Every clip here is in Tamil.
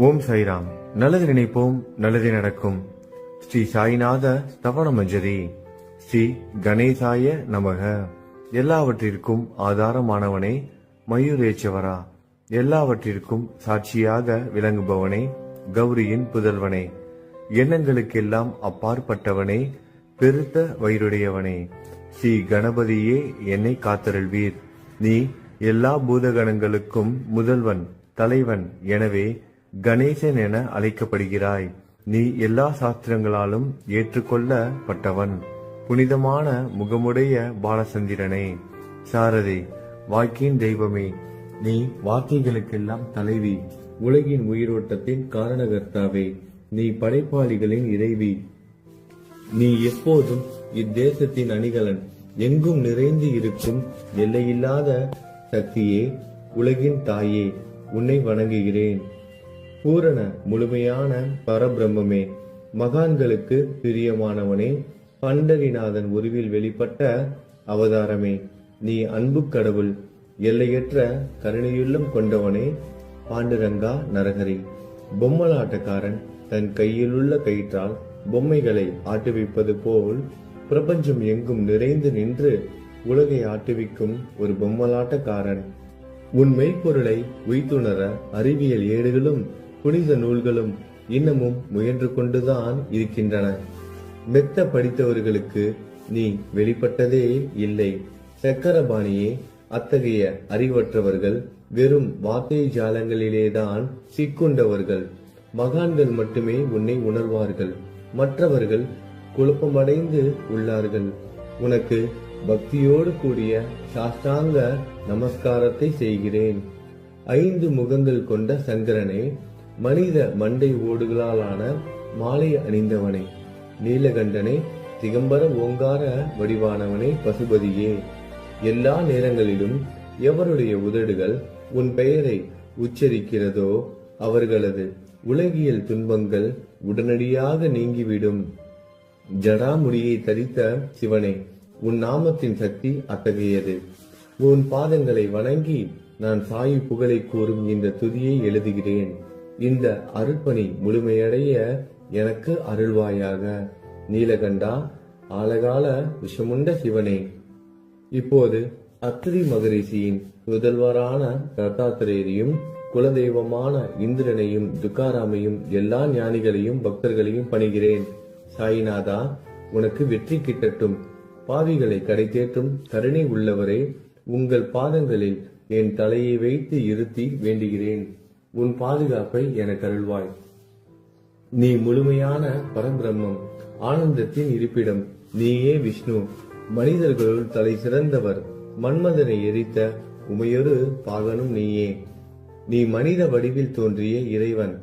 ஓம் சாய்ராம். நல்லது நினைப்போம், நல்லது நடக்கும். ஸ்ரீ சாய்நாத ஸ்தவன மஞ்சரி. ஸ்ரீ கணேசாய நமக. எல்லாவற்றிற்கும் ஆதாரமானவனே, மயூரேச்சவரா, எல்லாவற்றிற்கும் சாட்சியாக விளங்குபவனே, கௌரியின் புதல்வனே, எண்ணங்களுக்கெல்லாம் அப்பாற்பட்டவனே, பெருத்த வயிறுடையவனே, ஸ்ரீ கணபதியே என்னை காத்தருள்வீர். நீ எல்லா பூதகணங்களுக்கும் முதல்வன், தலைவன். எனவே கணேசன் என அழைக்கப்படுகிறாய். நீ எல்லா சாஸ்திரங்களாலும் ஏற்றுக்கொள்ளப்பட்டவன். புனிதமான முகமுடைய பாலசந்திரனே, சாரதே, வாக்கின் தெய்வமே, நீ வார்த்தைகளுக்கெல்லாம் தலைவி, உலகின் உயிரோட்டத்தின் காரணகர்த்தாவே, நீ படைப்பாளிகளின் இறைவி, நீ எப்போதும் இத்தேசத்தின் அணிகலன், எங்கும் நிறைந்து இருக்கும் எல்லையில்லாத சக்தியே, உலகின் தாயே, உன்னை வணங்குகிறேன். பூரண முழுமையான பரபிரம்மே, மகான்களுக்கு பிரியமானவனே, பண்டரிநாதன் உருவில் வெளிப்பட்ட அவதாரமே, நீ அன்பு கடவுள், எல்லையற்ற கருணையுள்ளம் கொண்டவனே, பாண்டுரங்கா நரகரி. பொம்மலாட்டக்காரன் தன் கையிலுள்ள கயிற்றால் பொம்மைகளை ஆட்டுவிப்பது போல் பிரபஞ்சம் எங்கும் நிறைந்து நின்று உலகை ஆட்டுவிக்கும் ஒரு பொம்மலாட்டக்காரன். உன் மெய்ப்பொருளை உய்த்துணர அறிவியல் ஏடுகளும் புனித நூல்களும் இன்னமும் முயன்று கொண்டுதான் இருக்கின்றன. மெத்த படித்தவர்களுக்கு நீ வெளிப்பட்டதே இல்லை. சக்கரபாணியே, அத்தகைய அறிவற்றவர்கள் வெறும் வார்த்தை ஜாலங்களிலேதான் சிக்குண்டவர்கள். மகான்கள் மட்டுமே உன்னை உணர்வார்கள். மற்றவர்கள் குழப்பமடைந்து உள்ளார்கள். உனக்கு பக்தியோடு கூடிய சாஷ்டாங்க நமஸ்காரத்தை செய்கிறேன். 5 முகங்கள் கொண்ட சங்கரனே, மனித மண்டை ஓடுகளாலான மாலை அணிந்தவனே, நீலகண்டனே, திகம்பர ஓங்கார வடிவானவனே, பசுபதியே, எல்லா நேரங்களிலும் எவருடைய உதடுகள் உன் பெயரை உச்சரிக்கிறதோ அவர்களது உலகியல் துன்பங்கள் உடனடியாக நீங்கிவிடும். ஜடாமுடியை தரித்த சிவனே, உன் நாமத்தின் சக்தி அத்தகையது. உன் பாதங்களை வணங்கி நான் சாயு புகழை கூறும் இந்த துதியை எழுதுகிறேன். இந்த அருட்பணி முழுமையடைய எனக்கு அருள்வாயாக. நீலகண்டா, ஆலகால விஷமுண்ட சிவனே, இப்போது அத்திரி மகரிஷியின் முதல்வரான தத்தாத்திரேயரையும் குலதெய்வமான இந்திரனையும் துக்காராமையும் எல்லா ஞானிகளையும் பக்தர்களையும் பணிகிறேன். சாயிநாதா, உனக்கு வெற்றி கிட்டட்டும். பாவிகளை கடை தேற்றும் கருணை உள்ளவரே, உங்கள் பாதங்களில் என் தலையை வைத்து இருத்தி வேண்டுகிறேன். உன் பாதுகாப்பை எனக்கு அருள்வாய். நீ முழுமையான பரபிரம்மம், ஆனந்தத்தின் இருப்பிடம். நீயே விஷ்ணு, மனிதர்களுள் தலை சிறந்தவர். மன்மதனை எரித்த உமையொரு பாகனும் நீயே. நீ மனித வடிவில் தோன்றிய இறைவன்,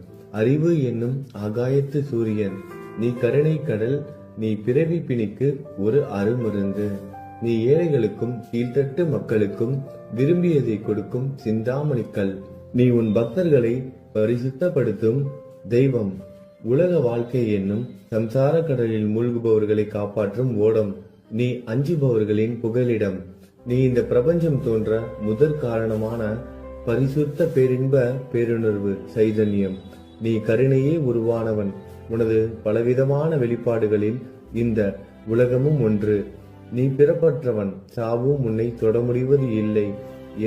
அறிவு என்னும் ஆகாயத்து சூரியன். நீ கருணை கடல், நீ பிறவி பிணிக்கு ஒரு அருமருந்து. நீ ஏழைகளுக்கும் கீழ்த்தட்டு மக்களுக்கும் விரும்பியதை கொடுக்கும் சிந்தாமணிக்கல். நீ உன் பக்தர்களை பரிசுத்தப்படுத்தும் தெய்வம். உலக வாழ்க்கை என்னும் சம்சார கடலில் மூழ்குபவர்களை காப்பாற்றும் ஓடம். நீ அஞ்சுபவர்களின் புகலிடம். நீ இந்த பிரபஞ்சம் தோன்ற முதற் காரணமான பரிசுத்த பேரின்ப பேருணர்வு சைதன்யம். நீ கருணையே உருவானவன். உனது பலவிதமான வெளிப்பாடுகளில் இந்த உலகமும் ஒன்று. நீ பிறப்பற்றவன், சாவும் உன்னை தொட முடிவது இல்லை.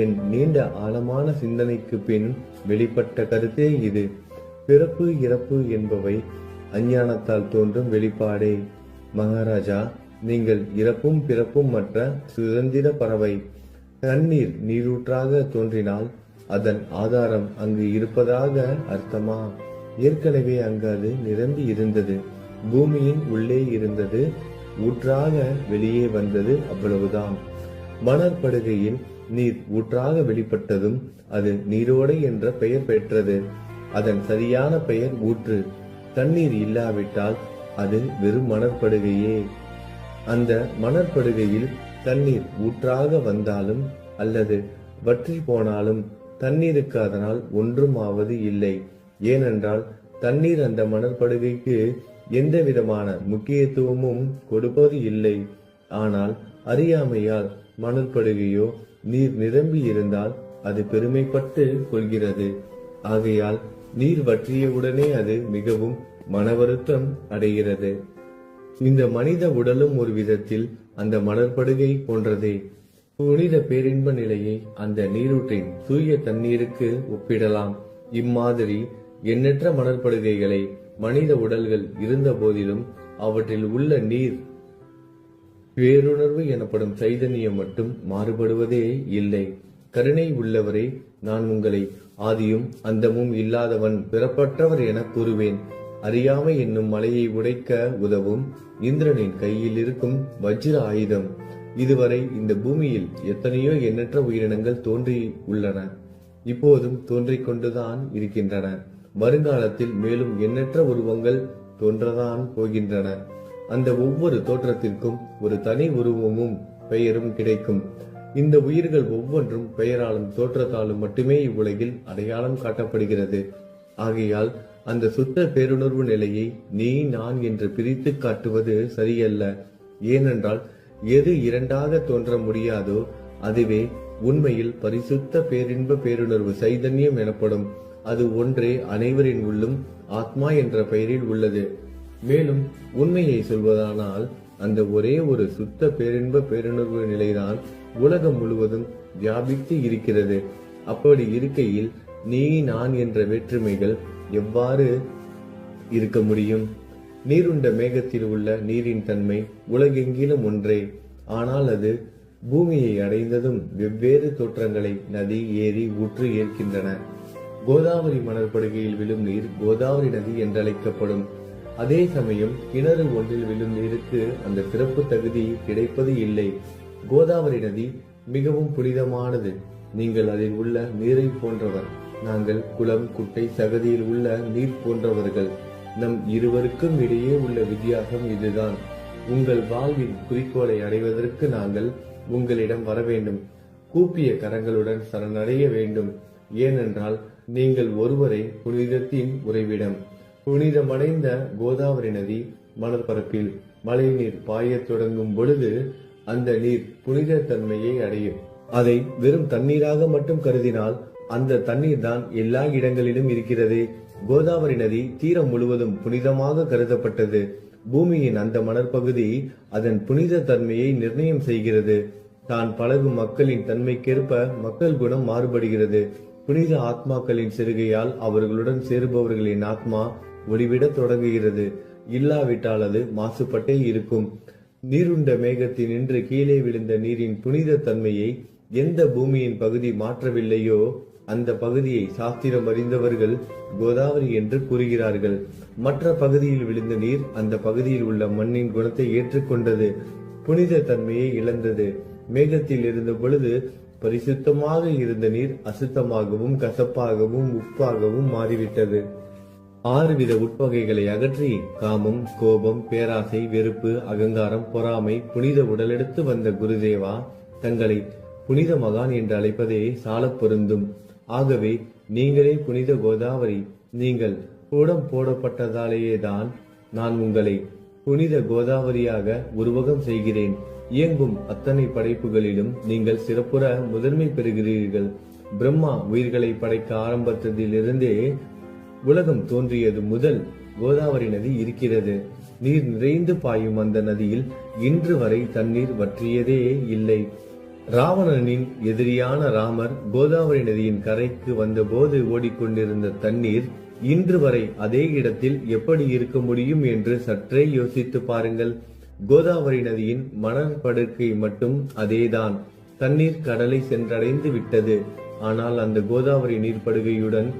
என் நீண்ட ஆழமான சிந்தனைக்கு பின் வெளிப்பட்ட கருத்தே இது. பிறப்பு இறப்பு என்பவை அஞ்ஞானத்தால் தோன்றும் வெளிப்பாடே. மகாராஜா, நீங்கள் இறப்பும் பிறப்பும் மற்ற சுதந்திர பறவை. தண்ணீர் நீரூற்றாக தோன்றினால் அதன் ஆதாரம் அங்கு இருப்பதாக அர்த்தமா? ஏற்கனவே அங்கு அது நிரம்பி இருந்தது. பூமியின் உள்ளே இருந்தது, ஊற்றாக வெளியே வந்தது, அவ்வளவுதான். மணற்படுகையில் நீர் ஊற்றாக வெளிப்பட்டதும் அது நீரோடை என்ற பெயர் பெற்றது. அதன் சரியான பெயர் ஊற்று. தண்ணீர் இல்லாவிட்டால் அது வெறும் மணற்படுகையே. அந்த மணற்படுகையில் தண்ணீர் ஊற்றாக வந்தாலும் அல்லது வற்றி போனாலும் தண்ணீருக்கு அதனால் ஒன்றும் ஆவது இல்லை. ஏனென்றால் தண்ணீர் அந்த மணற்படுகைக்கு எந்த விதமான முக்கியத்துவமும் கொடுப்பது இல்லை. ஆனால் அறியாமையால் மணற்படுகையோ நீர் நிரம்பி இருந்தால் அது பெருமைப்பட்டு கொள்கிறது. ஆகையால் நீர் வற்றியவுடனே அது மிகவும் மனவருத்தம் அடைகிறது. இந்த மனித உடலும் ஒரு விதத்தில் அந்த மணற்படுகை போன்றதே. புனித பேரின்ப நிலையை அந்த நீரூற்றின் தூய தண்ணீருக்கு ஒப்பிடலாம். இம்மாதிரி எண்ணற்ற மணற்படுகைகளை மனித உடல்கள் இருந்த போதிலும் அவற்றில் உள்ள நீர் பேருணர்வு எனப்படும் சைதன்யம் மட்டும் மாறுபடுவதே இல்லை. கருணை உள்ளவரே, நான் உங்களை ஆதியும் அந்தமும் இல்லாதவன் பிறப்பற்றவர் என கூறுவேன். அறியாமை என்னும் மலையை உடைக்க உதவும் இந்திரனின் கையில் இருக்கும் வஜ்ர ஆயுதம். இதுவரை இந்த பூமியில் எத்தனையோ எண்ணற்ற உயிரினங்கள் தோன்றி உள்ளன, இப்போதும் தோன்றிக் கொண்டுதான் இருக்கின்றன. வருங்காலத்தில் மேலும் எண்ணற்ற உருவங்கள் தோன்றதான் போகின்றன. அந்த ஒவ்வொரு தோற்றத்திற்கும் ஒரு தனி உருவமும் பெயரும் கிடைக்கும். இந்த உயிர்கள் ஒவ்வொன்றும் பெயராலும் தோற்றத்தாலும் மட்டுமே இவ்வுலகில் அடையாளம் காட்டப்படுகிறது. ஆகையால் அந்த சுத்த பேருணர்வு நிலையை நீ நான் என்று பிரித்து காட்டுவது சரியல்ல. ஏனென்றால் எது இரண்டாக தோன்ற முடியாதோ அதுவே உண்மையில் பரிசுத்த பேரின்ப பேருணர்வு சைதன்யம் எனப்படும். அது ஒன்றே அனைவரின் உள்ளும் ஆத்மா என்ற பெயரில் உள்ளது. மேலும் உண்மையை சொல்வதானால் அந்த ஒரே ஒரு சுத்த பேரின்ப பேருணர்வு நிலைதான் உலகம் முழுவதும் வியாபித்து இருக்கிறது. அப்படி இருக்கையில் நீ நான் என்ற வேற்றுமைகள் எவ்வாறு இருக்க முடியும்? நீருண்ட மேகத்தில் உள்ள நீரின் தன்மை உலகெங்கிலும் ஒன்றே. ஆனால் அது பூமியை அடைந்ததும் வெவ்வேறு தோற்றங்களை நதி, ஏரி, ஊற்று ஏற்கின்றன. கோதாவரி மணற்படுகையில் விழும் நீர் கோதாவரி நதி என்றழைக்கப்படும். அதே சமயம் கிணறு ஒன்றில் விழும் நீருக்கு அந்த சிறப்பு தகுதி கிடைப்பது இல்லை. கோதாவரி நதி மிகவும் புனிதமானது. நீங்கள் அதில் உள்ள நீரை போன்றவர். நாங்கள் குளம், குட்டை, சகதியில் உள்ள நீர் போன்றவர்கள். நம் இருவருக்கும் இடையே உள்ள வித்தியாசம் இதுதான். உங்கள் வாழ்வின் குறிக்கோளை அடைவதற்கு நாங்கள் உங்களிடம் வர வேண்டும். கூப்பிய கரங்களுடன் சரணடைய வேண்டும். ஏனென்றால் நீங்கள் ஒருவரை புனிதத்தின் உறைவிடம். புனிதமடைந்த கோதாவரி நதி மணற்பரப்பில் மழை நீர் பாயத் தொடங்கும் பொழுது அந்த நீர் புனித தன்மையை அடையும். அதை வெறும் தண்ணீராக மட்டும் கருதினால் அந்த தண்ணீர் தான் எல்லா இடங்களிலும் இருக்கிறது. கோதாவரி நதி தீரம் முழுவதும் புனிதமாக கருதப்பட்டது. பூமியின் அந்த மணற்பகுதி அதன் புனித தன்மையை நிர்ணயம் செய்கிறது. தான் பழகும் மக்களின் தன்மைக்கேற்ப மக்கள் குணம் மாறுபடுகிறது. புனித ஆத்மாக்களின் சிறுகையால் அவர்களுடன் சேருபவர்களின் ஆத்மா ஒளிவிட தொடங்குகிறது. இல்லாவிட்டால் அது மாசுபட்டே இருக்கும். நீருண்ட மேகத்தில் நின்று கீழே விழுந்த நீரின் புனித தன்மையை எந்த பூமியின் பகுதி மாற்றவில்லையோ அந்த பகுதியை சாஸ்திரம் அறிந்தவர்கள் கோதாவரி என்று கூறுகிறார்கள். மற்ற பகுதியில் விழுந்த நீர் அந்த பகுதியில் உள்ள மண்ணின் குணத்தை ஏற்றுக்கொண்டது, புனித தன்மையை இழந்தது. மேகத்தில் இருந்த பொழுது பரிசுத்தமாக இருந்த நீர் அசுத்தமாகவும் கசப்பாகவும் உப்பாகவும் மாறிவிட்டது. 6 வித உட்பகைகளை அகற்றி காமம், கோபம், பேராசை, வெறுப்பு, அகங்காரம், பொறாமை புனித உடலெடுத்து வந்த குருதேவா தங்களை புனித மகான் என்று அழைப்பதே சாலப் பொருந்தும். ஆகவே நீங்களே புனித கோதாவரி. நீங்கள் கூடம் போடப்பட்டதாலேயேதான் நான் உங்களை புனித கோதாவரியாக உருவகம் செய்கிறேன். இயங்கும் அத்தனை படைப்புகளிலும் நீங்கள் சிறப்புற முதன்மை பெறுகிறீர்கள். பிரம்மா உயிர்களை படைக்க ஆரம்பித்ததிலிருந்தே உலகம் தோன்றியது முதல் கோதாவரி நதி இருக்கிறது. நீர் நிறைந்து பாயும் அந்த நதியில் இன்று வரை தண்ணீர் வற்றியதே இல்லை. ராவணனின் எதிரியான ராமர் கோதாவரி நதியின் கரைக்கு வந்தபோது ஓடிக்கொண்டிருந்த தண்ணீர் இன்று வரை அதே இடத்தில் எப்படி இருக்க முடியும் என்று சற்றே யோசித்து பாருங்கள். கோதாவரி நதியின் மணற்படுக்கை மட்டும் அதேதான். தண்ணீர் கடலை சென்றடைந்து விட்டது. ஆனால் அந்த கோதாவரி நீர்ப்படுகையுடன்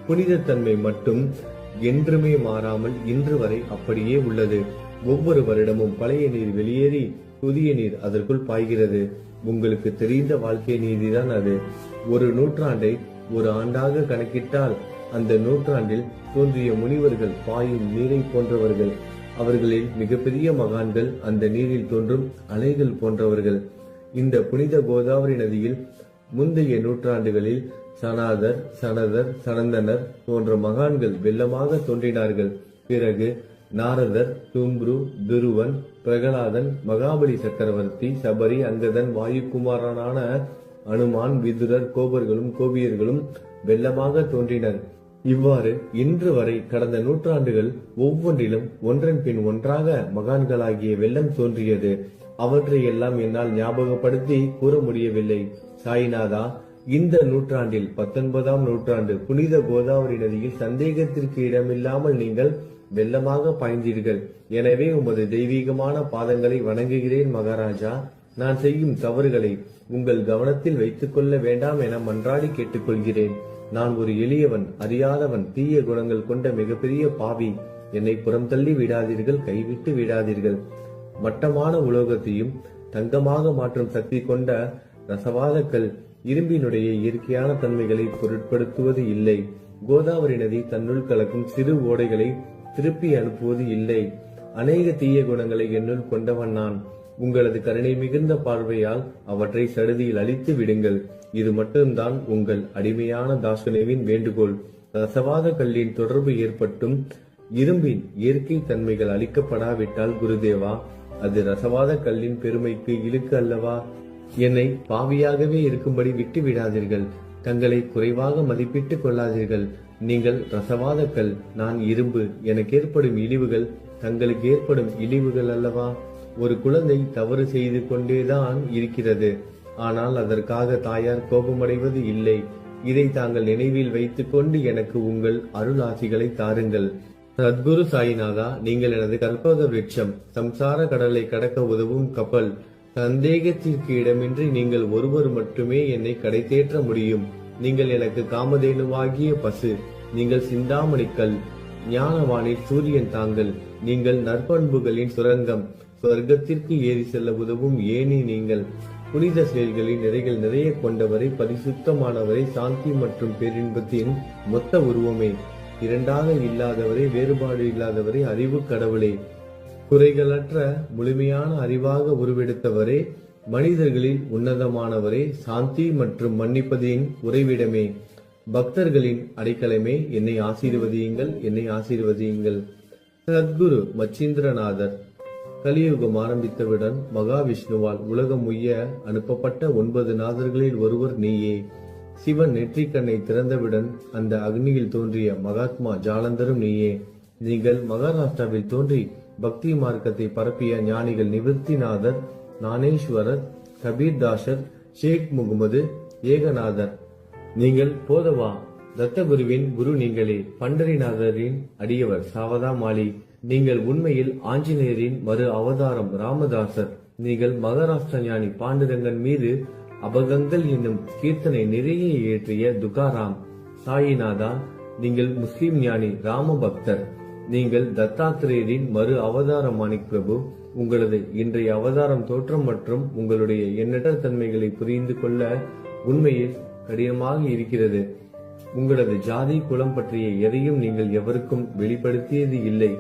புனிதத்தன்மை மட்டும் என்றுமே மாறாமல் இன்று வரை அப்படியே உள்ளது. ஒவ்வொரு வருடமும் பழைய நீர் வெளியேறி புதிய நீர் அதற்குள் பாய்கிறது. உங்களுக்கு தெரிந்த வாழ்க்கை நீதிதான் அது. ஒரு நூற்றாண்டை ஒரு ஆண்டாக கணக்கிட்டால் அந்த நூற்றாண்டில் தோன்றிய முனிவர்கள் பாயும் நீரை போன்றவர்கள். அவர்களில் மிகப்பெரிய மகான்கள் அந்த நீரில் தோன்றும் அலைகள் போன்றவர்கள். இந்த புனித கோதாவரி நதியில் முந்தைய நூற்றாண்டுகளில் சனாதர், சனதர், சனந்தனர் போன்ற மகான்கள் வெள்ளமாக தோன்றினார்கள். பிறகு நாரதர், தும்ரு, துருவன், பிரகலாதன், மகாபலி சக்கரவர்த்தி, சபரி, அங்கதன், வாயுகுமாரனான அனுமான், விதுரர், கோபர்களும் கோபியர்களும் வெள்ளமாக தோன்றினர். இவ்வாறு இன்று வரை கடந்த நூற்றாண்டுகள் ஒவ்வொன்றிலும் ஒன்றன் பின் ஒன்றாக மகான்களாகிய வெள்ளம் தோன்றியது. அவற்றை எல்லாம் என்னால் ஞாபகப்படுத்தி கூற முடியவில்லை. சாய்நாதா, இந்த நூற்றாண்டில் 19ஆம் நூற்றாண்டு புனித கோதாவரி நதியில் சந்தேகத்திற்கு இடமில்லாமல் நீங்கள் வெள்ளமாக பாய்ந்தீர்கள். எனவே உமது தெய்வீகமான பாதங்களை வணங்குகிறேன் மகாராஜா. நான் செய்யும் தவறுகளை உங்கள் கவனத்தில் வைத்துக் கொள்ள வேண்டாம் என மன்றாடி கேட்டுக்கொள்கிறேன். நான் ஒரு எளியவன், அறியாதவன், தீய குணங்கள் கொண்ட மிகப்பெரிய பாவி. என்னை புறம் தள்ளி விடாதீர்கள், கைவிட்டு விடாதீர்கள். மட்டமான உலோகத்தையும் தங்கமாக மாற்றும் சக்தி கொண்ட ரசவாதக்கல் இரும்பினுடைய இயற்கையான தன்மைகளை பொருட்படுத்துவது இல்லை. கோதாவரி நதி தன்னுள் கலக்கும் சிறு ஓடைகளை திருப்பி அனுப்புவது இல்லை. அநேக தீய குணங்களை என்னுள் கொண்டவன் நான். உங்களது கருணை மிகுந்த பார்வையால் அவற்றை சடுதியில் அழித்து விடுங்கள். இது மட்டும்தான் உங்கள் அடிமையான தாசனேவின் வேண்டுகோள். ரசவாத கல்லின் தொடர்பு ஏற்பட்டும் இரும்பின் இயற்கை தன்மைகள் அளிக்கப்படாவிட்டால் குருதேவா, அது ரசவாத கல்லின் பெருமைக்கு இழுக்கு அல்லவா? என்னை பாவியாகவே இருக்கும்படி விட்டு விடாதீர்கள். தங்களை குறைவாக மதிப்பிட்டுக் கொள்ளாதீர்கள். நீங்கள் ரசவாத கல், நான் இரும்பு. எனக்கு ஏற்படும் இழிவுகள் தங்களுக்கு ஏற்படும் இழிவுகள் அல்லவா? ஒரு குழந்தை தவறு செய்து கொண்டேதான் இருக்கிறது. ஆனால் அதற்காக தாயார் கோபமடைவது இல்லை. இதை தாங்கள் நினைவில் வைத்துக் கொண்டு எனக்கு உங்கள் அருள் ஆசிகளை தாருங்கள். சத்குரு சாய்நாதா, நீங்கள் எனது கற்பக விருட்சம், சம்சார கடலை கடக்க உதவும் கப்பல். சந்தேகத்திற்கு இடமின்றி நீங்கள் ஒருவர் மட்டுமே என்னை கடை தேற்ற முடியும். நீங்கள் எனக்கு காமதேனுவாகிய பசு. நீங்கள் சிந்தாமணிக்கல், ஞானவானில் சூரியன் தாங்கள். நீங்கள் நற்பண்புகளின் சுரங்கம், சொர்க்கத்திற்கு ஏறி செல்ல உதவும் ஏணி நீங்கள். புனித செயல்களின் நிறைகள் நிறைய கொண்டவரை, பரிசுத்தமானவரை, சாந்தி மற்றும் பேரின்பத்தின் மொத்த உருவமே, இரண்டாக இல்லாதவரை, வேறுபாடு இல்லாதவரை, அறிவு கடவுளே, குறைகளற்ற முழுமையான அறிவாக உருவெடுத்தவரே, மனிதர்களில் உன்னதமானவரே, சாந்தி மற்றும் மன்னிப்பதின் உறைவிடமே, பக்தர்களின் அடைக்கலமே, என்னை ஆசீர்வதியுங்கள், என்னை ஆசீர்வதியுங்கள். சத்குரு மச்சீந்திரநாதர். கலியுகம் ஆரம்பித்தவுடன் மகாவிஷ்ணுவால் உலகம் உய்ய அனுப்பப்பட்ட 9 நாதர்களில் ஒருவர் நீயே. சிவன் நெற்றிக்கண்ணை திறந்தவுடன் அந்த அக்னியில் தோன்றிய மகாத்மா ஜாலந்தரும் நீயே. நீங்கள் மகாராஷ்டிராவில் தோன்றி பக்தி மார்க்கத்தை பரப்பிய ஞானிகள் நிவர்த்திநாதர், ஞானேஸ்வரர், கபீர்தாசர், ஷேக் முகமது, ஏகநாதர். நீங்கள் போதவா தத்தகுருவின் குரு நீங்களே. பண்டரிநாதரின் அடியவர் சாவதா மாலி. நீங்கள் உண்மையில் ஆஞ்சநேயரின் மறு அவதாரம் ராமதாசர். நீங்கள் மகாராஷ்டிர ஞானி பாண்டுரங்கன் மீது அபகங்கள் என்னும் கீர்த்தனை நிறைய இயற்றிய துகாராம். சாயிநாதா, நீங்கள் முஸ்லிம் ஞானி ராம பக்தர். நீங்கள் தத்தாத்திரேயரின் மறு அவதாரம் மாணிக் பிரபு. உங்களது இன்றைய அவதாரம் தோற்றம் மற்றும் உங்களுடைய எண்ணற்ற தன்மைகளை புரிந்து கொள்ள உண்மையில் கடினமாக இருக்கிறது. உங்களது ஜாதி குலம் பற்றிய எதையும் நீங்கள் எவருக்கும் வெளிப்படுத்தியது இல்லை.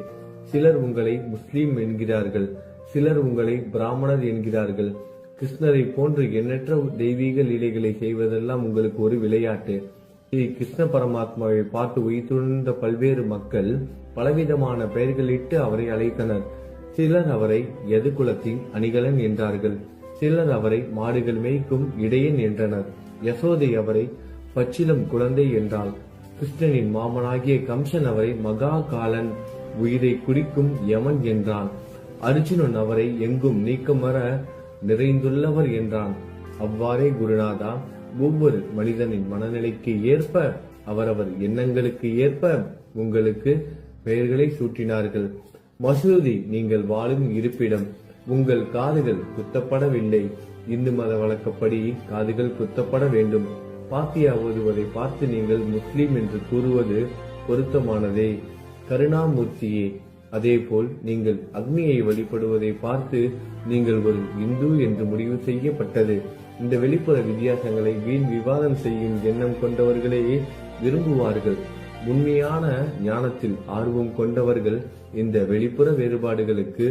சிலர் உங்களை முஸ்லீம் என்கிறார்கள், சிலர் உங்களை பிராமணர் என்கிறார்கள். கிருஷ்ணரை போன்று எண்ணற்ற தெய்வீக லீலைகளை செய்வதெல்லாம் உங்களுக்கு ஒரு விளையாட்டு. ஸ்ரீ கிருஷ்ண பரமாத்மாவை பார்த்து உயிர்த்துணர்ந்த பல்வேறு மக்கள் பலவிதமான பெயர்களிட்டு அவரை அழைத்தனர். சிலர் அவரை யது குலத்தின் அணிகலன் என்றார்கள். சிலர் அவரை மாடுகள் மேய்க்கும் இடையன் என்றனர். யசோதை அவரை பச்சிலம் குழந்தை என்றாள். கிருஷ்ணனின் மாமனாகிய கம்சன் அவரை மகா காலன், உயிரை குடிக்கும் யமன் என்றான். அர்ஜுனன் அவரை எங்கும் நீக்கமர நிறைந்துள்ளவர் என்றான். அவ்வாறே குருநாதா, ஒவ்வொரு மனிதனின் மனநிலைக்கு ஏற்ப, அவரவர் எண்ணங்களுக்கு ஏற்ப உங்களுக்கு பெயர்களை சூட்டினார்கள். மசூதி நீங்கள் வாழும் இருப்பிடம். உங்கள் காதுகள் குத்தப்படவில்லை. இந்து மத வழக்கப்படி காதுகள் குத்தப்பட வேண்டும். பாத்தியா ஓதுவதை பார்த்து நீங்கள் முஸ்லிம் என்று கூறுவது பொருத்தமானதே. கருணாமூர்த்தியே, அதேபோல் நீங்கள் அக்னியை வழிபடுவதை பார்த்து நீங்கள் ஒரு இந்து என்று முடிவு செய்யப்பட்டது. இந்த வெளிப்புற வித்தியாசங்களை வீண் விவாதம் செய்யும் எண்ணம் கொண்டவர்களே விரும்புவார்கள். உண்மையான ஞானத்தில் ஆர்வம் கொண்டவர்கள் இந்த வெளிப்புற வேறுபாடுகளுக்கு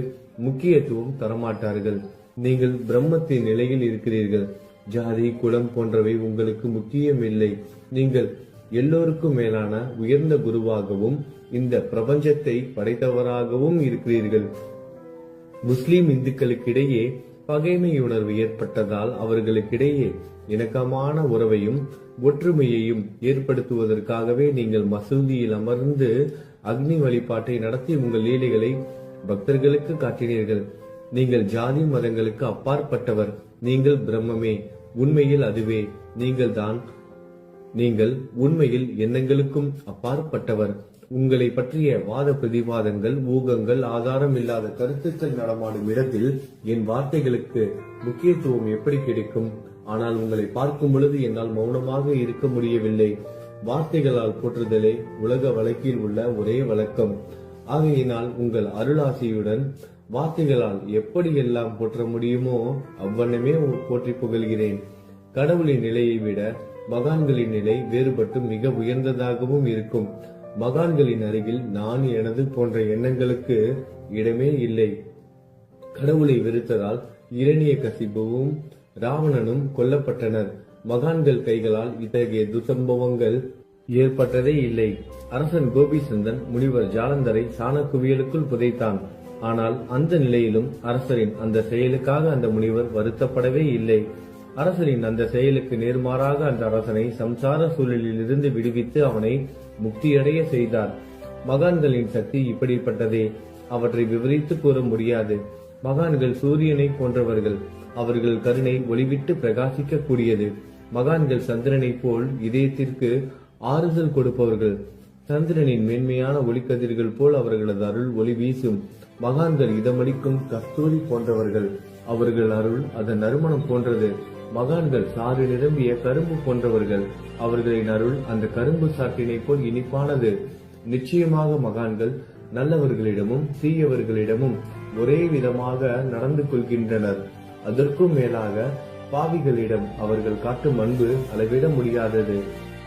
முக்கியத்துவம் தரமாட்டார்கள். நீங்கள் பிரம்மத்தின் நிலையில் இருக்கிறீர்கள். ஜாதி குலம் போன்றவை உங்களுக்கு முக்கியமில்லை. நீங்கள் எல்லோருக்கும் மேலான உயர்ந்த குருவாகவும் இந்த பிரபஞ்சத்தை படைத்தவராகவும் இருக்கிறீர்கள். முஸ்லிம் இந்துக்களுக்கிடையே பகைமை உணர்வு ஏற்பட்டதால் அவர்களுக்கிடையே இணக்கமான உறவையும் ஒற்றுமையையும் ஏற்படுத்துவதற்காகவே நீங்கள் மசூதியில் அமர்ந்து அக்னி வழிபாட்டை நடத்தி உங்கள் லீலைகளை பக்தர்களுக்கு காட்டினீர்கள். நீங்கள் ஜாதி மதங்களுக்கு அப்பாற்பட்டவர். நீங்கள் பிரம்மமே, உண்மையில் அதுவே நீங்கள் உண்மையில் எண்ணங்களுக்கும் அப்பாற்பட்டவர். உங்களை பற்றிய வாத பிரதிவாதங்கள், ஊகங்கள், ஆதாரம் இல்லாத கருத்துக்கள் நடமாடும் இடத்தில் என் வார்த்தைகளுக்கு முக்கியத்துவம் எப்படி கிடைக்கும்? ஆனால் உங்களை பார்க்கும் பொழுது என்னால் மௌனமாக இருக்க முடியவில்லை. வார்த்தைகளால் போற்றுதலே உலக வழக்கில் உள்ள ஒரே வழக்கம். ஆகையினால் உங்கள் அருளாசியுடன் வார்த்தைகளால் எப்படியெல்லாம் போற்ற முடியுமோ அவ்வண்ணமே போற்றி புகழ்கிறேன். கடவுளின் நிலையை விட மகான்களின் நிலை வேறுபட்டு மிக உயர்ந்ததாகவும் இருக்கும். மகான்களின் அருகில் நான் எனது போன்ற எண்ணங்களுக்கு இடமே இல்லை. கடவுளை வெறுத்ததால் இரணியகசிபுவும் ராவணனும் கொல்லப்பட்டனர். மகான்கள் கைகளால் இத்தகைய துசம்பவங்கள் ஏற்பட்டதே இல்லை. அரசன் கோபிசந்தன் முனிவர் ஜாலந்தரை சாணக்குவியலுக்குள் புதைத்தான். ஆனால் அந்த நிலையிலும் அரசரின் அந்த செயலுக்காக அந்த முனிவர் வருத்தப்படவே இல்லை. அரசரின் அந்த செயலுக்கு நேர்மாறாக அந்த அரசனை சம்சார சூழலில் இருந்து விடுவித்து அவனை முக்தியடைய செய்தார். மகான்களின் சக்தி இப்படிப்பட்டதே. அவற்றை விவரித்து கூற முடியாது. மகான்கள் சூரியனை போன்றவர்கள். அவர்கள் கருணை ஒளிவிட்டு பிரகாசிக்க கூடியது. மகான்கள் சந்திரனை போல் இதயத்திற்கு ஆறுதல் கொடுப்பவர்கள். சந்திரனின் மென்மையான ஒளிக்கதிர்கள் போல் அவர்களது அருள் ஒளி வீசும். மகான்கள் இதமளிக்கும் கஸ்தூரி போன்றவர்கள். அவர்கள் அருள் அதன் நறுமணம் போன்றது. மகான்கள் சாறு நிரம்பிய கரும்பு போன்றவர்கள். அவர்களின் அருள் அந்த கரும்பு சாற்றினை போல் இனிப்பானது. நிச்சயமாக மகான்கள் நல்லவர்களிடமும் தீயவர்களிடமும் ஒரே விதமாக நடந்து கொள்கின்றனர். அதற்கும் மேலாக பாவிகளிடம் அவர்கள் காட்டும் அன்பு அளவிட முடியாதது.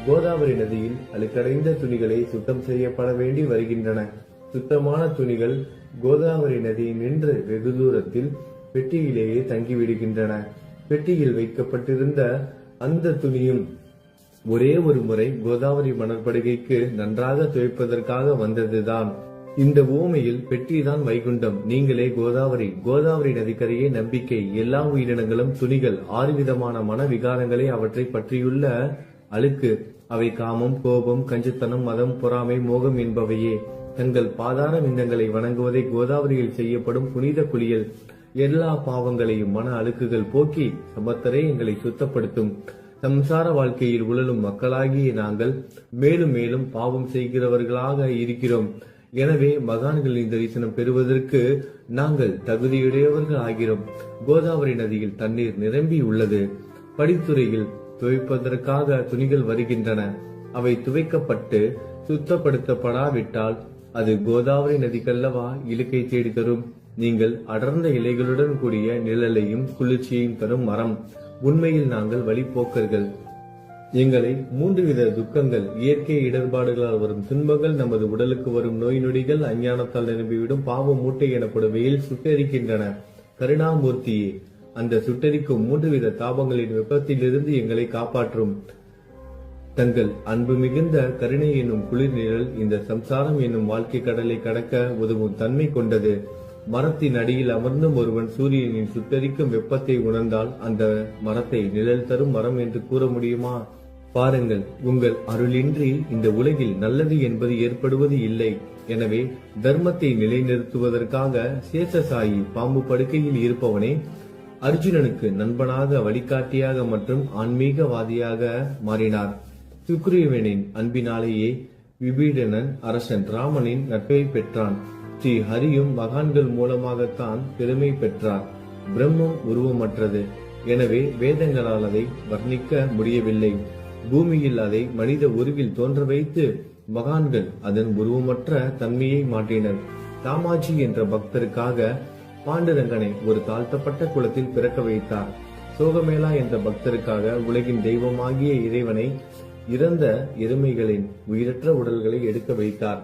கோதாவரி நதியில் அழுக்கடைந்த துணிகளை சுத்தம் செய்யப்பட வேண்டி வருகின்றன. சுத்தமான துணிகள் கோதாவரி நதியில் நின்று வெகு தூரத்தில் பெட்டியிலேயே தங்கிவிடுகின்றன. பெட்டியில் வைக்கப்பட்டிருந்த அந்த துணியும் ஒரே ஒரு முறை கோதாவரி மணற்படுகைக்கு நன்றாக துவைப்பதற்காக வந்ததுதான். இந்த ஊமையில் பெட்டிதான் வைகுண்டம், நீங்களே கோதாவரி. கோதாவரி நதிக்கரையே நம்பிக்கை. எல்லா உயிரினங்களும் துணிகள். 6 விதமான மன விகாரங்களே அவற்றை பற்றியுள்ள அழுக்கு. அவை காமம், கோபம், கஞ்சுத்தனம், மதம், பொறாமை, மோகம் என்பவையே. தங்கள் பாதார விந்தங்களை வணங்குவதை கோதாவரியில் செய்யப்படும் புனித குளியல் எல்லா பாவங்களையும் மன அழுக்குகள் போக்கி சமத்தரே எங்களை சுத்தப்படுத்தும். சம்சார வாழ்க்கையில் உழலும் மக்களாகிய நாங்கள் மேலும் மேலும் பாவம் செய்கிறவர்களாக இருக்கிறோம். எனவே மகான்களின் தரிசனம் பெறுவதற்கு நாங்கள் தகுதியுடையவர்கள் ஆகிறோம். கோதாவரி நதியில் தண்ணீர் நிரம்பி உள்ளது. படித்துறையில் துவைப்பதற்காக துணிகள் வருகின்றன. அவை துவைக்கப்பட்டு சுத்தப்படுத்தப்படாவிட்டால் அது கோதாவரி நதிக்கல்லவா இழுக்கை தேடி தரும். நீங்கள் அடர்ந்த இலைகளுடன் கூடிய நிழலையும் குளிர்ச்சியையும் தரும் மரம். உண்மையில் நாங்கள் வழிபோக்கர்கள். எங்களை 3 வித துக்கங்கள், இயற்கை இடர்பாடுகளால் வரும் துன்பங்கள், நமது உடலுக்கு வரும் நோய் நொடிகள், அஞ்ஞானத்தால் நிரம்பிவிடும் பாவ மூட்டை எனப்படுவையில் சுட்டரிக்கின்றன. கருணாமூர்த்தியே, அந்த சுட்டரிக்கும் 3 வித தாபங்களின் வெப்பத்திலிருந்து எங்களை காப்பாற்றும். தங்கள் அன்பு மிகுந்த கருணை என்னும் குளிர் நிழல் இந்த சம்சாரம் என்னும் வாழ்க்கை கடலை கடக்க உதவும் தன்மை கொண்டது. மரத்தின் அடியில் அமர்ந்தும் ஒருவன் சூரியனின் சுட்டரிக்கும் வெப்பத்தை உணர்ந்தால் அந்த மரத்தை நிழல் தரும் மரம் என்று கூற முடியுமா? பாருங்கள், உங்கள் அருளின்றி இந்த உலகில் நல்லது என்பது ஏற்படுவது இல்லை. எனவே தர்மத்தை நிலைநிறுத்துவதற்காக சேஷசாயி பாம்பு படுக்கையில் இருப்பவனே அர்ஜுனனுக்கு நண்பனாக, வழிகாட்டியாக மற்றும் ஆன்மீகவாதியாக மாறினார். சுக்ரீவனின் அன்பினாலேயே விபீடனன் அரசன் ராமனின் நட்பை பெற்றான். ஸ்ரீ ஹரியும் மகான்கள் மூலமாகத்தான் பெருமை பெற்றார். பிரம்மம் உருவமற்றது. எனவே வேதங்களால் அதை வர்ணிக்க முடியவில்லை. பூமியில் அதை மனித உருவில் தோன்ற வைத்து மகான்கள் அதன் உருவமற்ற தன்மையை மாற்றினர். தாமாஜி என்ற பக்தருக்காக பாண்டுரங்கனை ஒரு தாழ்த்தப்பட்ட குலத்தில் பிறக்க வைத்தார். சோகமேளா என்ற பக்தருக்காக உலகின் தெய்வமாகிய இறைவனை இறந்த எருமைகளின் உயிரற்ற உடல்களை எடுக்க வைத்தார்.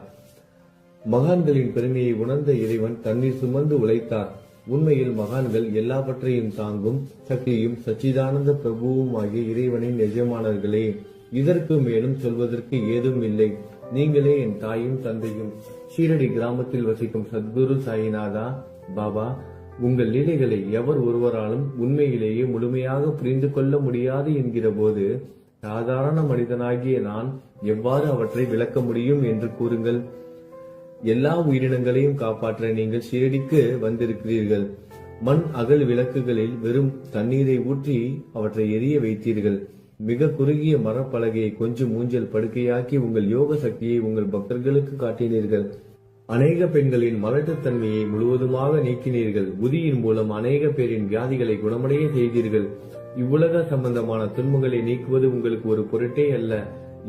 மகான்களின் பெருமையை உணர்ந்த இறைவன் தண்ணீர் சுமந்து உழைத்தார். உண்மையில் மகான்கள் எல்லாவற்றையும் தாங்கும் சக்தியும் சச்சிதானந்த பிரபுவும் ஆகிய இறைவனின் எஜமானர்களே. இதற்கு மேலும் சொல்வதற்கு ஏதும் இல்லை. நீங்களே என் தாயும் தந்தையும். ஷீரடி கிராமத்தில் வசிக்கும் சத்குரு சாயிநாதா பாபா உங்கள் லீலைகளை எவர் ஒருவராலும் உண்மையிலேயே முழுமையாக புரிந்து கொள்ள முடியாது என்கிற போது சாதாரண மனிதனாகிய நான் எவ்வாறு அவற்றை விளக்க முடியும் என்று கூறுங்கள். எல்லா உயிரினங்களையும் காப்பாற்ற நீங்கள் ஷீரடிக்கு வந்திருக்கிறீர்கள். மண் அகல் விளக்குகளில் வெறும் தண்ணீரை ஊற்றி அவற்றை எரிய வைத்தீர்கள். மிக குறுகிய மரப்பலகையை கொஞ்சம் ஊஞ்சல் படுக்கையாக்கி உங்கள் யோக சக்தியை உங்கள் பக்தர்களுக்கு காட்டினீர்கள். அநேக பெண்களின் மலட்டுத்தன்மையை முழுவதுமாக நீக்கினீர்கள். உதியின் மூலம் அநேக பேரின் வியாதிகளை குணமடைய செய்தீர்கள். இவ்வுலக சம்பந்தமான துன்பங்களை நீக்குவது உங்களுக்கு ஒரு பொருட்டே அல்ல.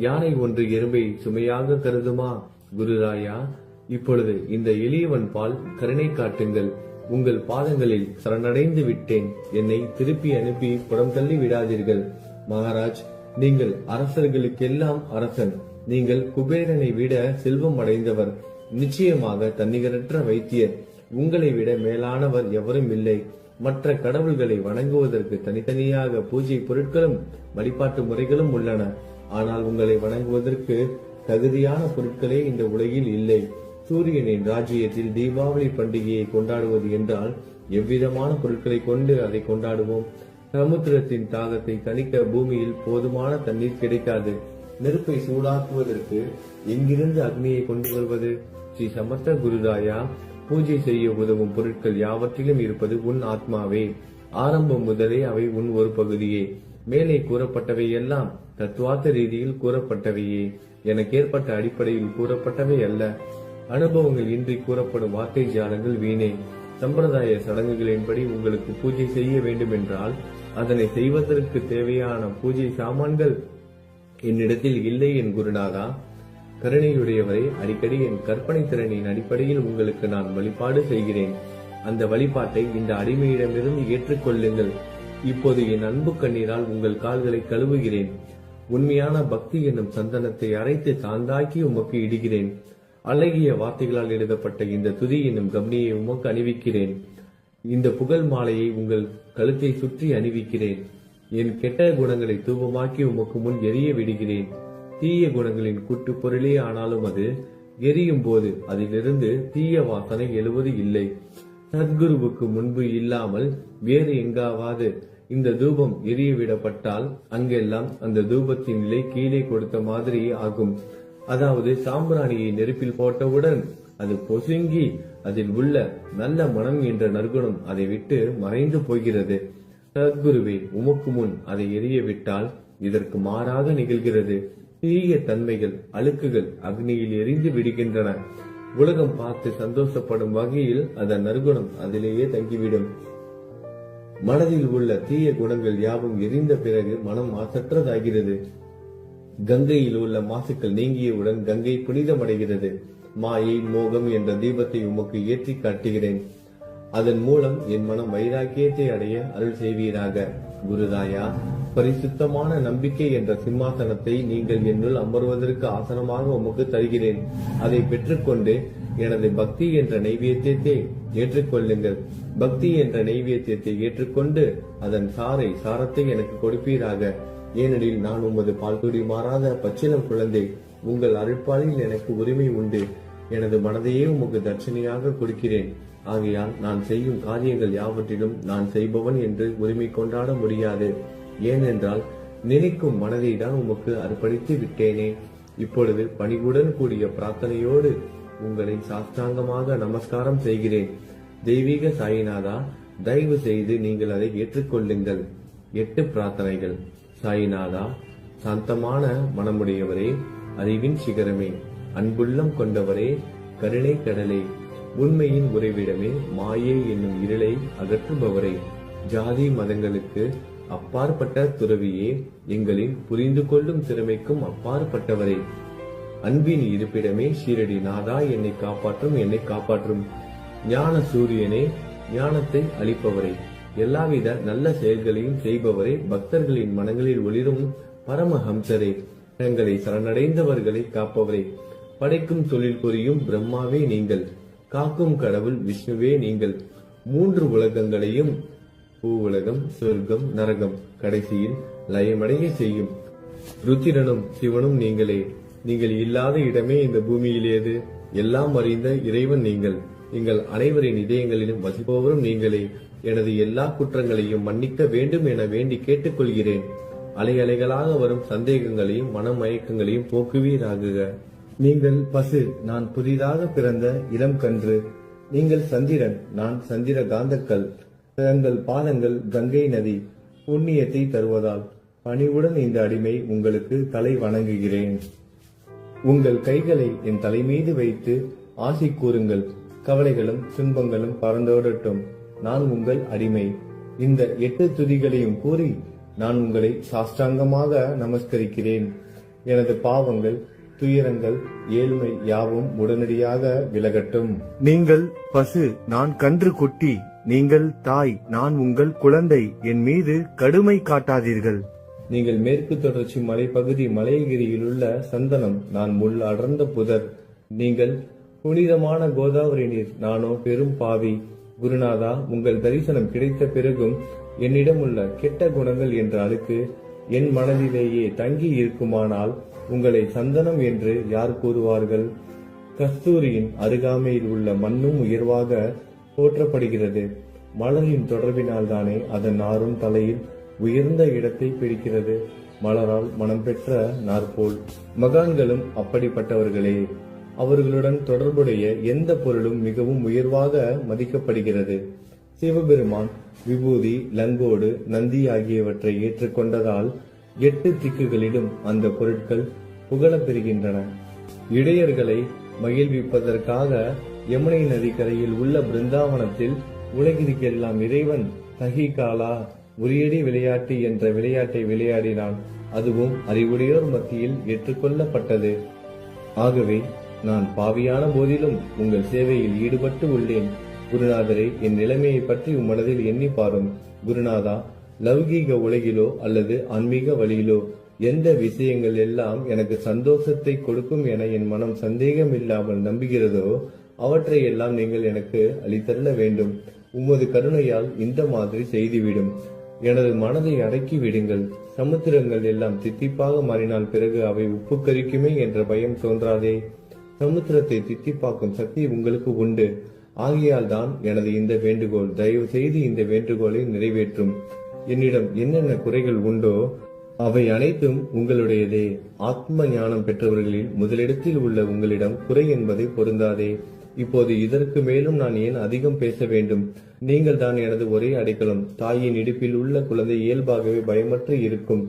யானை ஒன்று எறும்பை சுமையாக கருதுமா? குருராயா, இப்பொழுது இந்த எளியவன் பால் கருணை காட்டுங்கள். உங்கள் பாதங்களில் சரணடைந்து விட்டேன். என்னை திருப்பி அனுப்பி புறம் தள்ளி விடாதீர்கள். மகாராஜ், நீங்கள் அரசர்களுக்கெல்லாம் அரசன். நீங்கள் குபேரனை விட செல்வம் அடைந்தவர். நிச்சயமாக தன்னிகரற்ற வைத்தியர். உங்களை விட மேலானவர் எவரும் இல்லை. மற்ற கடவுள்களை வணங்குவதற்கு தனித்தனியாக பூஜை பொருட்களும் வழிபாட்டு முறைகளும் உள்ளன. ஆனால் உங்களை வணங்குவதற்கு தகுதியான பொருட்களே இந்த உலகில் இல்லை. சூரியனின் ராஜ்யத்தில் தீபாவளி பண்டிகையை கொண்டாடுவது என்றால் எவ்விதமான பொருட்களை கொண்டு அதை கொண்டாடுவோம்? சமுத்திரத்தின் தாகத்தை தணிக்க பூமியில் போதுமான தண்ணீர் கிடைக்காது. நெருப்பை சூடாக்குவதற்கு எங்கிருந்து அக்னியை கொண்டு வருவது? ஸ்ரீ சமர்த்த குருராயா, பூஜை செய்ய உதவும் பொருட்கள் யாவற்றிலும் இருப்பது உன் ஆத்மாவே. ஆரம்பம் முதலே அவை உன் ஒரு பகுதியே. மேலே கூறப்பட்டவை எல்லாம் தத்துவார்த்த ரீதியில் கூறப்பட்டவையே. எனக்கு ஏற்பட்ட அடிப்படையில் கூறப்பட்டவை அல்ல. அனுபவங்கள் இன்றி கூறப்படும் வார்த்தை ஜாலங்கள் வீணே. சம்பிரதாய சடங்குகளின்படி உங்களுக்கு பூஜை செய்ய வேண்டும் என்றால் அதனை செய்வதற்கு தேவையான பூஜை சாமான்கள் என்னிடத்தில் இல்லை என் குருநாதா. கருணையுடையவரை, அடிக்கடி என் கற்பனை திறனின் அடிப்படையில் உங்களுக்கு நான் வழிபாடு செய்கிறேன். அந்த வழிபாட்டை இந்த அடிமையிடமிருந்து ஏற்றுக்கொள்ளுங்கள். இப்போது என் அன்பு கண்ணீரால் உங்கள் கால்களை கழுவுகிறேன். உண்மையான பக்தி என்னும் சந்தனத்தை அரைத்து தாந்தாக்கி உமக்கு இடுகிறேன். அழகிய வார்த்தைகளால் எழுதப்பட்ட இந்த துதி என்னும் கம்னியை உமக்கு அணிவிக்கிறேன். இந்த புகழ் மாலையை உங்கள் கழுத்தை சுற்றி அணிவிக்கிறேன். என் கெட்ட குணங்களை தூபமாக்கி உமக்கு முன் எரிய விடுகிறேன். தீய குணங்களின் கூட்டு பொருளே ஆனாலும் அது எரியும் போது அதிலிருந்து தீய வாசனை எழுவது இல்லை. சத்குருவுக்கு முன்பு இல்லாமல் வேறு எங்காவது இந்த தூபம் எரியவிடப்பட்டால் அங்கெல்லாம் அந்த தூபத்தின் நிலை கீழே கொடுத்த மாதிரி ஆகும். அதாவது சாம்பிராணியை நெருப்பில் போட்டவுடன் அது பொசுங்கி அதில் உள்ள நல்ல மனம் என்ற நற்குணம் அதை விட்டு மறைந்து போகிறது. சத்குருவே, உமக்கு முன் அதை எரிய விட்டால் இதற்கு மாறாக நிகழ்கிறது. தீய தன்மைகள், அழுக்குகள் அக்னியில் எரிந்து விடுகின்றன. உலகம் பார்த்து சந்தோஷப்படும் வகையில் அதன் நற்குணம் அதிலேயே தங்கிவிடும். மனதில் உள்ள தீய குணங்கள் யாவும் எரிந்த பிறகு மனம் மாசற்றதாகிறது. கங்கையில் உள்ள மாசுக்கள் நீங்கியவுடன் கங்கை புனிதமடைகிறது. மாயை, மோகம் என்ற தீபத்தை உமக்கு ஏற்றி காட்டுகிறேன். அதன் மூலம் என் மனம் வைராக்கியத்தை அடைய அருள் செய்வீராக. குருதாயா, பரிசுத்தமான நம்பிக்கை என்ற சிம்மாசனத்தை நீங்கள் என்னுள் அமர்வதற்கு ஆசனமாக உமக்கு தருகிறேன். அதை பெற்றுக்கொண்டு எனது பக்தி என்ற நைவேத்தியத்தை ஏற்றுக்கொள்ளுங்கள். பக்தி என்ற நைவேத்தியத்தை ஏற்றுக்கொண்டு அதன் சாரத்தை எனக்கு கொடுப்பீராக. ஏனெனில் நான் உமது பால்குடி மாறாத பச்சிலம் குழந்தை. உங்கள் அருட்பாலில் எனக்கு உரிமை உண்டு. எனது மனதையே உமக்கு தட்சணையாக கொடுக்கிறேன். ஆகையால் நான் செய்யும் காரியங்கள் யாவற்றிலும் நான் செய்பவன் என்று உரிமை கொண்டாட முடியாது. ஏனென்றால் நினைக்கும் மனதை தான் உமக்கு அர்ப்பணித்து விட்டேனே. இப்பொழுது பணிவுடன் கூடிய பிரார்த்தனையோடு உங்களை சாஷ்டாங்கமாக நமஸ்காரம் செய்கிறேன். தெய்வீக சாயிநாதா, தயவு செய்து நீங்கள் அதை ஏற்றுக்கொள்ளுங்கள். 8 பிரார்த்தனைகள். சாயிநாதா, சாந்தமான மனமுடையவரே, அறிவின் சிகரமே, அன்புள்ளம் கொண்டவரே, கருணை கடலே, உண்மையின் உறைவிடமே, மாயை என்னும் இருளை அகற்றுபவரே, ஜாதி மதங்களுக்கு அப்பாற்பட்ட துறவியே, எங்களின் புரிந்து கொள்ளும் திறமைக்கும் அப்பாற்பட்டவரே, அன்பின் இருப்பிடமே, ஷீரடி நாதா, என்னை காப்பாற்றும் ஞான சூரியனே, ஞானத்தை அளிப்பவரே, எல்லாவித நல்ல செயல்களையும் செய்பவரே, பக்தர்களின் மனங்களில் ஒளிரும் பரமஹம்சரே, எங்களை சரணடைந்தவர்களை காப்பவரே, படைக்கும் தொழில் புரியும் பிரம்மாவே நீங்கள், காக்கும் கடவுள் விஷ்ணுவே நீங்கள், 3 உலகங்களையும், பூவுலகம், சொர்க்கம், நரகம், கடைசியில் லயமடைய செய்யும் ருத்திரனும் சிவனும் நீங்களே. நீங்கள் இல்லாத இடமே இந்த பூமியில் ஏது? எல்லாம் அறிந்த இறைவன் நீங்கள். எங்கள் அனைவரின் இதயங்களிலும் வசிப்பவரும் நீங்களே. எனது எல்லா குற்றங்களையும் மன்னிக்க வேண்டும் என வேண்டி கேட்டுக்கொள்கிறேன். அலை அலைகளாக வரும் சந்தேகங்களையும் மனமயக்கங்களையும் போக்குவீராகுக. நீங்கள் பசு, நான் புதிதாக பிறந்த இளம் கன்று. நீங்கள் சந்திரன், நான் சந்திர காந்தக்கல். தங்கள் பாதங்கள் கங்கை நதி, புண்ணியத்தை தருவதால் பணிவுடன் இந்த அடிமை உங்களுக்கு தலை வணங்குகிறேன். உங்கள் கைகளை என் தலை மீது வைத்து ஆசி கூறுங்கள். கவலைகளும் துன்பங்களும் பறந்தோடட்டும். நான் உங்கள் அடிமை. இந்த 8 துதிகளையும் கூறி நான் உங்களை சாஷ்டாங்கமாக நமஸ்கரிக்கிறேன். எனது பாவங்கள், துயரங்கள், ஏழ்மை யாவும் உடனடியாக விலகட்டும். நீங்கள் பசு, நான் கன்று குட்டி. நீங்கள் தாய், நான் உங்கள் குழந்தை. என் மீது கடுமை காட்டாதீர்கள். நீங்கள் மேற்கு தொடர்ச்சி மலைப்பகுதி மலையகிரியில் உள்ள சந்தனம், நான் முள் அடர்ந்த புதர். நீங்கள் புனிதமான கோதாவரி நீர், நானோ பெரும் பாவி. குருநாதா, உங்கள் தரிசனம் கிடைத்த பிறகும் என்னிடம் உள்ள கெட்ட குணங்கள் என்ற அழுக்கு என் மனதிலேயே தங்கி இருக்குமானால் உங்களை சந்தனம் என்று யார் கூறுவார்கள்? கஸ்தூரியின் அருகாமையில் உள்ள மண்ணும் உயர்வாக போற்றப்படுகிறது. மலரின் தொடர்பினால் தானே அதன் நாரும் தலையில் உயர்ந்த இடத்தை பிடிக்கிறது. மலரால் மனம் பெற்ற நாற்போல் மகான்களும் அப்படிப்பட்டவர்களே. அவர்களுடன் தொடர்புடைய எந்த பொருளும் மிகவும் உயர்வாக மதிக்கப்படுகிறது. சிவபெருமான் விபூதி, லங்கோடு, நந்தி ஆகியவற்றை ஏற்றுக்கொண்டதால் 8 திக்குகளிலும் அந்த பொருட்கள் புகழப் பெறுகின்றன. இடையர்களை மகிழ்விப்பதற்காக யமுனை நதிக்கரையில் உள்ள பிருந்தாவனத்தில் உலகிற்கெல்லாம் இறைவன் தகிகாலா உரியடி விளையாட்டு என்ற விளையாட்டை விளையாடினான். அதுவும் அறிவுடையோர் மத்தியில் ஏற்றுக்கொள்ளப்பட்டது. ஆகவே நான் பாவியான போதிலும் உங்கள் சேவையில் ஈடுபட்டு உள்ளேன். குருநாதரே, என் நிலைமையை பற்றி மனதில் எண்ணி பாரும். குருநாதா, லௌகீக உலகிலோ அல்லது ஆன்மீக வழியிலோ எந்த விஷயங்கள் எல்லாம் எனக்கு சந்தோஷத்தை கொடுக்கும் என என் மனம் சந்தேகம் இல்லாமல் நம்புகிறதோ அவற்றை எல்லாம் நீங்கள் எனக்கு அளித்தள்ள வேண்டும். உமது கருணையால் இந்த மாதிரி செய்துவிடும். எனது மனதை அடக்கி விடுங்கள். சமுத்திரங்கள் எல்லாம் தித்திப்பாக மாறினால் பிறகு அவை உப்பு கரிக்குமே என்ற பயம் தோன்றாதே. சமுத்திரத்தை தித்திப்பாக்கும் சக்தி உங்களுக்கு உண்டு. ஆகையால் தான் எனது இந்த வேண்டுகோள். தயவு செய்து இந்த வேண்டுகோளை நிறைவேற்றும். என்னிடம் என்னென்ன குறைகள் உண்டோ அவை அனைத்தும் உங்களுடையதே. ஆத்ம ஞானம் பெற்றவர்களில் முதலிடத்தில் உள்ள உங்களிடம் குறை என்பதை பொருந்தாதே. இப்போது இதற்கு மேலும் நான் ஏன் அதிகம் பேச வேண்டும்? நீங்கள் தான் எனது ஒரே அடைக்கலம். தாயின் இடுப்பில் உள்ள குழந்தை இயல்பாகவே பயமற்று இருக்கும்.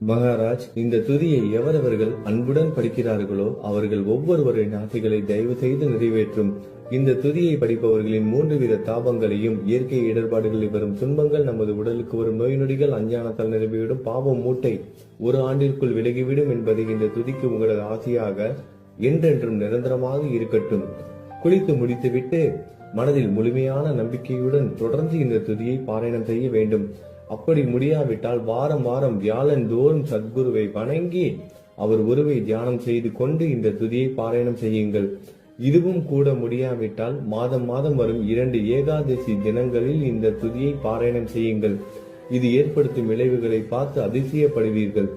மகாராஜ், இந்த துதியை எவரவர்கள் அன்புடன் படிக்கிறார்களோ அவர்கள் ஒவ்வொருவரின் ஆசைகளை தயவு செய்து நிறைவேற்றும். இந்த துதியை படிப்பவர்களின் 3 வித தாபங்களையும், இயற்கை இடர்பாடுகளில் வரும் துன்பங்கள், நமது உடலுக்கு வரும் நோய் நொடிகள், அஞ்ஞானத்தால் நிரம்பிவிடும் பாவம் மூட்டை 1 ஆண்டிற்குள் விலகிவிடும் என்பதை இந்த துதிக்கு உங்களது ஆசையாக என்றென்றும் நிரந்தரமாக இருக்கட்டும். குளித்து முடித்துவிட்டு மனதில் முழுமையான நம்பிக்கையுடன் தொடர்ந்து இந்த துதியை பாராயணம் செய்ய வேண்டும். அப்படி முடியாவிட்டால் வாரம் வாரம் வியாழன் தோறும் சத்குருவை வணங்கி அவர் உருவை தியானம் செய்து கொண்டு இந்த துதியை பாராயணம் செய்யுங்கள். இதுவும் கூட முடியாவிட்டால் மாதம் மாதம் வரும் 2 ஏகாதசி தினங்களில் இந்த துதியை பாராயணம் செய்யுங்கள். இது ஏற்படுத்தும் விளைவுகளை பார்த்து அதிசயப்படுவீர்கள்.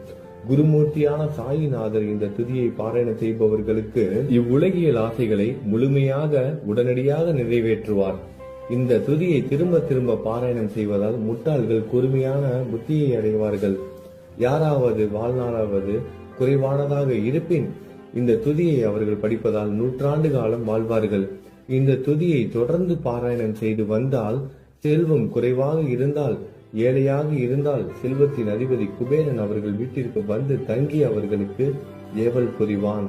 குருமூர்த்தியான சாயிநாதர் இந்த துதியை பாராயணம் செய்பவர்களுக்கு இவ்வுலகியல் ஆசைகளை முழுமையாக உடனடியாக நிறைவேற்றுவார். இந்த துதியை திரும்ப திரும்ப பாராயணம் செய்வதால் முட்டாள்கள் கூர்மையான புத்தியை அடைவார்கள். யாராவது வாழ்நாளாவது குறைவானதாக இருப்பின் இந்த துதியை அவர்கள் படிப்பதால் 100 ஆண்டு காலம் வாழ்வார்கள். இந்த துதியை தொடர்ந்து பாராயணம் செய்து வந்தால், செல்வம் குறைவாக இருந்தால், ஏழையாக இருந்தால், செல்வத்தின் அதிபதி குபேரன் அவர்கள் வீட்டிற்கு வந்து தங்கி அவர்களுக்கு ஏவல் புரிவான்.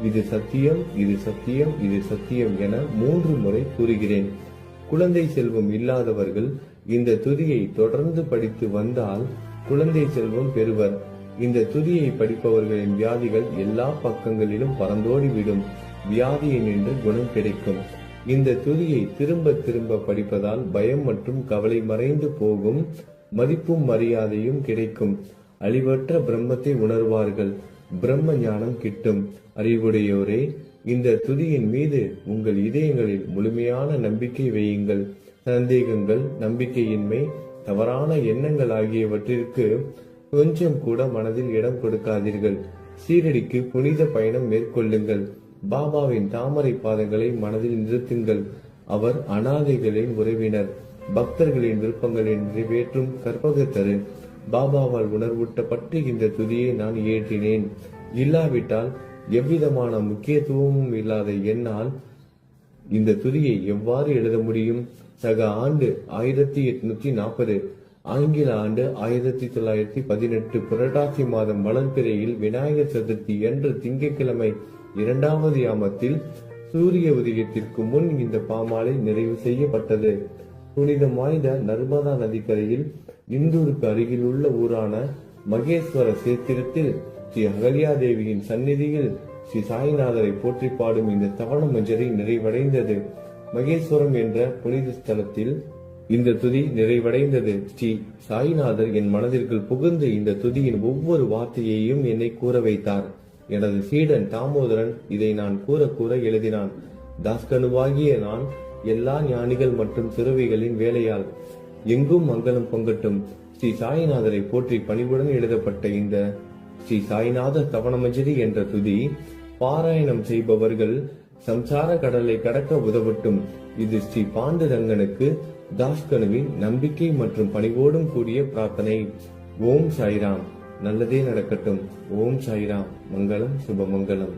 இது சத்தியம், இது சத்தியம், இது சத்தியம் என 3 முறை கூறுகிறேன். குழந்தை செல்வம் இல்லாதவர்கள் இந்த துதியை தொடர்ந்து படித்து வந்தால் குழந்தை செல்வம் பெறுவர். இந்த துதியை படிப்பவர்களின் வியாதிகள் எல்லா பக்கங்களிலும் பறந்தோடிவிடும். வியாதியை நின்று குணம் கிடைக்கும். இந்த துதியை திரும்ப திரும்ப படிப்பதால் பயம் மற்றும் கவலை மறைந்து போகும். மதிப்பும் மரியாதையும் கிடைக்கும். அழிவற்ற பிரம்மத்தை உணர்வார்கள். பிரம்ம ஞானம் கிட்டும். அறிவுடையோரே, இந்த துதியின் மீது உங்கள் இதயங்களில் முழுமையான நம்பிக்கை வையுங்கள். சந்தேகங்கள், நம்பிக்கையின்மை, தவறான எண்ணங்கள் ஆகியவற்றிற்கு கொஞ்சம் கூட மனதில் இடம் கொடுக்காதீர்கள். சீரடிக்கு புனித பயணம் மேற்கொள்ளுங்கள். பாபாவின் தாமரை பாதங்களை மனதில் நிறுத்துங்கள். அவர் அனாதைகளின் உறவினர், பக்தர்களின் விருப்பங்களை நிறைவேற்றும் கற்பகத்தரு. பாபாவால் உணர்வூட்டப்பட்டு இந்த துதியை நான் இயற்றினேன். இல்லாவிட்டால் எவ்விதமான முக்கியத்துவமும் இல்லாத என்னால் இந்த துதியை எவ்வாறு எழுத முடியும்? சக ஆண்டு 1840, ஆங்கில ஆண்டு 1918 புரட்டாசி மாதம் வளர்பிறையில் விநாயகர் சதுர்த்தி என்று திங்கட்கிழமை 2வது யாமத்தில் சூரிய உதயத்திற்கு முன் இந்த பாமாலை நிறைவு செய்யப்பட்டது. புனிதம் வாய்ந்த நர்மதா நதிக்கரையில் இந்தூருக்கு அருகில் உள்ள ஊரான மகேஸ்வர சேத்திரத்தில் ஸ்ரீ அகல்யாதேவியின் சந்நிதியில் ஸ்ரீ சாய்நாதரை போற்றி பாடும் இந்த தவண மஞ்சரி நிறைவடைந்தது. மகேஸ்வரம் என்ற புனித ஸ்தலத்தில் இந்த துதி நிறைவடைந்தது. ஸ்ரீ சாய்நாதர் என் மனதிற்குள் புகுந்து இந்த துதியின் ஒவ்வொரு வார்த்தையையும் என்னை கூற வைத்தார். எனது சீடன் தாமோதரன் இதை நான் கூற கூற எழுதினான். தாஸ்கனுவாகிய நான் எல்லா ஞானிகள் மற்றும் துறவிகளின் வேலையால் எங்கும் மங்களம் பொங்கட்டும். ஸ்ரீ சாய்நாதரை போற்றி பணிவுடன் எழுதப்பட்ட இந்த ஸ்ரீ சாய்நாத தவணமஞ்சரி என்ற துதி பாராயணம் செய்பவர்கள் சம்சார கடலை கடக்க உதவட்டும். இது ஸ்ரீ பாண்டுரங்கனுக்கு தாஸ்கனுவின் நம்பிக்கை மற்றும் பணிவோடும் கூடிய பிரார்த்தனை. ஓம் சாய்ராம். நல்லதே நடக்கட்டும். ஓம் சாய்ராம். மங்களம், சுபமங்கலம்.